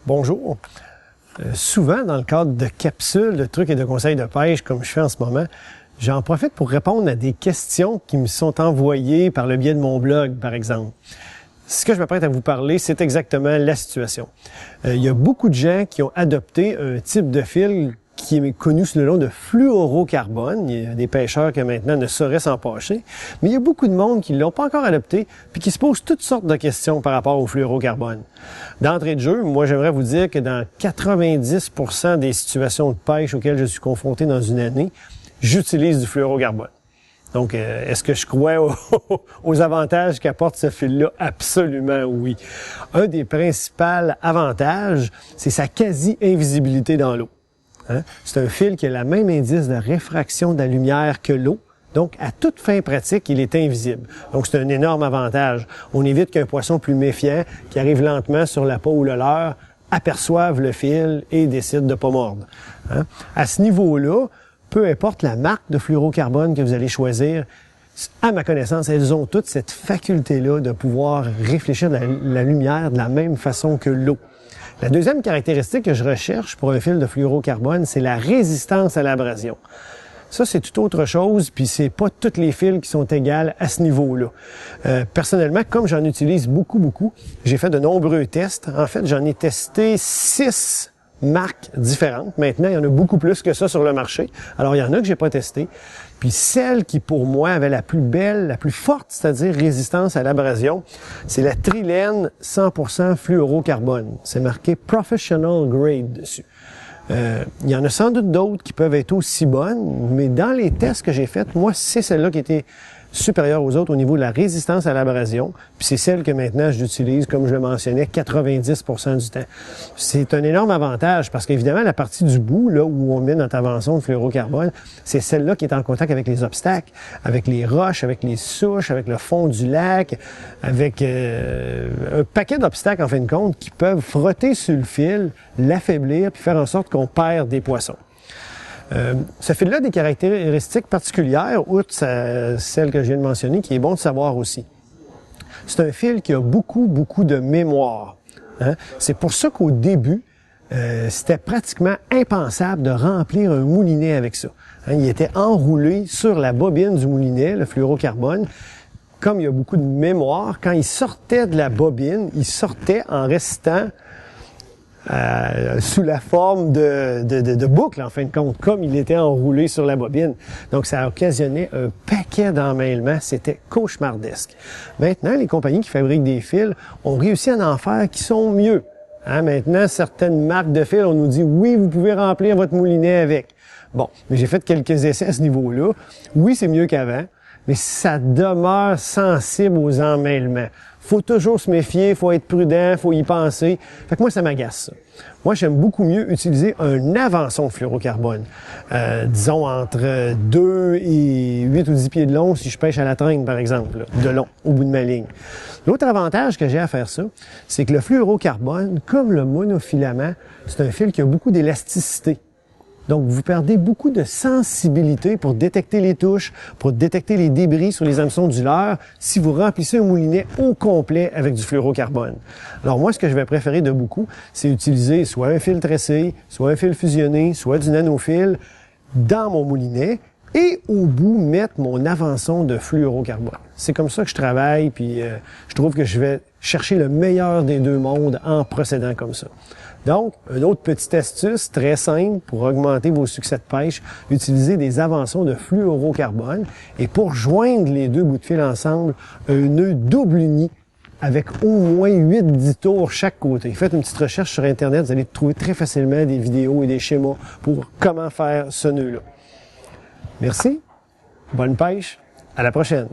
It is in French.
Bonjour. Souvent, dans le cadre de capsules, de trucs et de conseils de pêche, comme je fais en ce moment, j'en profite pour répondre à des questions qui me sont envoyées par le biais de mon blog, par exemple. Ce que je m'apprête à vous parler, c'est exactement la situation. Il y a beaucoup de gens qui ont adopté un type de fil qui est connu sous le nom de fluorocarbone. Il y a des pêcheurs qui maintenant ne sauraient s'en passer, mais il y a beaucoup de monde qui ne l'ont pas encore adopté puis qui se posent toutes sortes de questions par rapport au fluorocarbone. D'entrée de jeu, moi j'aimerais vous dire que dans 90% des situations de pêche auxquelles je suis confronté dans une année, j'utilise du fluorocarbone. Donc, est-ce que je crois aux avantages qu'apporte ce fil-là? Absolument oui. Un des principaux avantages, c'est sa quasi-invisibilité dans l'eau. Hein? C'est un fil qui a le même indice de réfraction de la lumière que l'eau. Donc, à toute fin pratique, il est invisible. Donc, c'est un énorme avantage. On évite qu'un poisson plus méfiant, qui arrive lentement sur la peau ou le leurre, aperçoive le fil et décide de ne pas mordre. Hein? À ce niveau-là, peu importe la marque de fluorocarbone que vous allez choisir, à ma connaissance, elles ont toutes cette faculté-là de pouvoir réfléchir la lumière de la même façon que l'eau. La deuxième caractéristique que je recherche pour un fil de fluorocarbone, c'est la résistance à l'abrasion. Ça, c'est tout autre chose, puis c'est pas tous les fils qui sont égales à ce niveau-là. Personnellement, comme j'en utilise beaucoup, j'ai fait de nombreux tests. En fait, j'en ai testé 6 marques différentes. Maintenant, il y en a beaucoup plus que ça sur le marché. Alors, il y en a que j'ai pas testé. Puis celle qui, pour moi, avait la plus belle, la plus forte, c'est-à-dire résistance à l'abrasion, c'est la Trilene 100% fluorocarbone. C'est marqué Professional Grade dessus. Il y en a sans doute d'autres qui peuvent être aussi bonnes, mais dans les tests que j'ai faits, moi, c'est celle-là qui était supérieure aux autres au niveau de la résistance à l'abrasion, puis c'est celle que maintenant j'utilise, comme je le mentionnais, 90% du temps. C'est un énorme avantage parce qu'évidemment, la partie du bout, là où on met notre invention de fluorocarbone, c'est celle-là qui est en contact avec les obstacles, avec les roches, avec les souches, avec le fond du lac, avec un paquet d'obstacles, en fin de compte, qui peuvent frotter sur le fil, l'affaiblir, puis faire en sorte qu'on perd des poissons. Ce fil-là a des caractéristiques particulières, outre celle que je viens de mentionner, qui est bon de savoir aussi. C'est un fil qui a beaucoup de mémoire. Hein? C'est pour ça qu'au début, c'était pratiquement impensable de remplir un moulinet avec ça. Hein? Il était enroulé sur la bobine du moulinet, le fluorocarbone. Comme il y a beaucoup de mémoire, quand il sortait de la bobine, il sortait en restant sous la forme de boucle, en fin de compte, comme il était enroulé sur la bobine. Donc, ça a occasionné un paquet d'emmêlements. C'était cauchemardesque. Maintenant, les compagnies qui fabriquent des fils ont réussi à en faire qui sont mieux. Hein? Maintenant, certaines marques de fils, on nous dit, oui, vous pouvez remplir votre moulinet avec. Bon, mais j'ai fait quelques essais à ce niveau-là. Oui, c'est mieux qu'avant, mais ça demeure sensible aux emmêlements. Faut toujours se méfier, faut être prudent, faut y penser. Fait que moi, ça m'agace, ça. Moi, j'aime beaucoup mieux utiliser un avançon de fluorocarbone. Disons entre 2 et 8 ou 10 pieds de long si je pêche à la traîne, par exemple, là, de long, au bout de ma ligne. L'autre avantage que j'ai à faire ça, c'est que le fluorocarbone, comme le monofilament, c'est un fil qui a beaucoup d'élasticité. Donc, vous perdez beaucoup de sensibilité pour détecter les touches, pour détecter les débris sur les hameçons du leurre si vous remplissez un moulinet au complet avec du fluorocarbone. Alors moi, ce que je vais préférer de beaucoup, c'est utiliser soit un fil tressé, soit un fil fusionné, soit du nanofil dans mon moulinet et au bout, mettre mon avançon de fluorocarbone. C'est comme ça que je travaille, puis je trouve que je vais chercher le meilleur des deux mondes en procédant comme ça. Donc, une autre petite astuce très simple pour augmenter vos succès de pêche, utilisez des avançons de fluorocarbone et pour joindre les deux bouts de fil ensemble, un nœud double uni avec au moins 8-10 tours chaque côté. Faites une petite recherche sur Internet, vous allez trouver très facilement des vidéos et des schémas pour comment faire ce nœud-là. Merci, bonne pêche, à la prochaine!